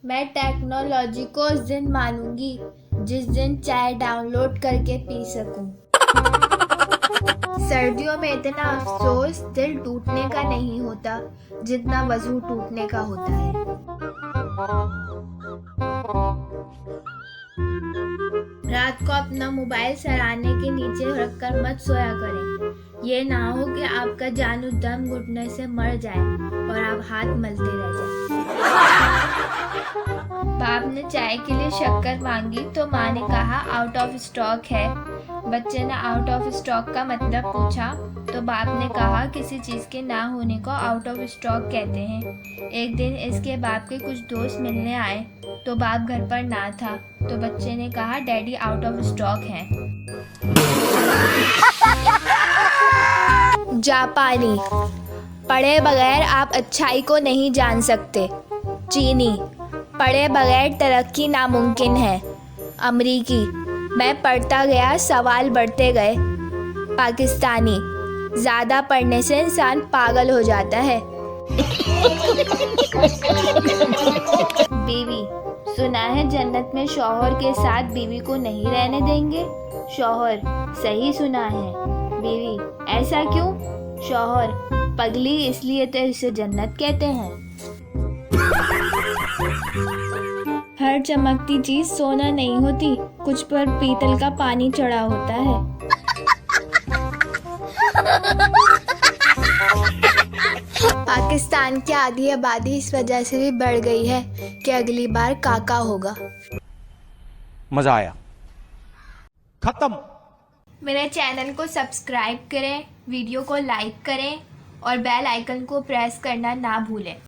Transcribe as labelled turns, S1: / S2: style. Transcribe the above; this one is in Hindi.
S1: मैं टेक्नोलॉजी को उस दिन मानूंगी जिस दिन चाय डाउनलोड करके पी सकूं। सर्दियों में इतना अफसोस दिल टूटने का नहीं होता जितना वजू टूटने का होता है। रात को अपना मोबाइल सराहने के नीचे रखकर मत सोया करें। ये ना हो कि आपका जानू दम घुटने से मर जाए और आप हाथ मलते रह जाएं। बाप ने चाय के लिए शक्कर मांगी तो माँ ने कहा आउट ऑफ स्टॉक है। बच्चे ने आउट ऑफ स्टॉक का मतलब पूछा तो बाप ने कहा किसी चीज़ के ना होने को आउट ऑफ स्टॉक कहते हैं। एक दिन इसके बाप के कुछ दोस्त मिलने आए तो बाप घर पर ना था तो बच्चे ने कहा डैडी आउट ऑफ स्टॉक हैं। जापानी, पढ़े बगैर आप अच्छाई को नहीं जान सकते। चीनी, पढ़े बगैर तरक्की नामुमकिन है। अमरीकी, मैं पढ़ता गया सवाल बढ़ते गए। पाकिस्तानी, ज़्यादा पढ़ने से इंसान पागल हो जाता है। बीवी, सुना है जन्नत में शौहर के साथ बीवी को नहीं रहने देंगे। शौहर, सही सुना है। बीवी, ऐसा क्यों? शौहर, पगली इसलिए तो इसे जन्नत कहते हैं। हर चमकती चीज सोना नहीं होती, कुछ पर पीतल का पानी चढ़ा होता है। पाकिस्तान की आधी आबादी इस वजह से भी बढ़ गई है कि अगली बार काका होगा।
S2: मजा आया। खत्म।
S1: मेरे चैनल को सब्सक्राइब करें, वीडियो को लाइक करें और बेल आइकन को प्रेस करना ना भूलें।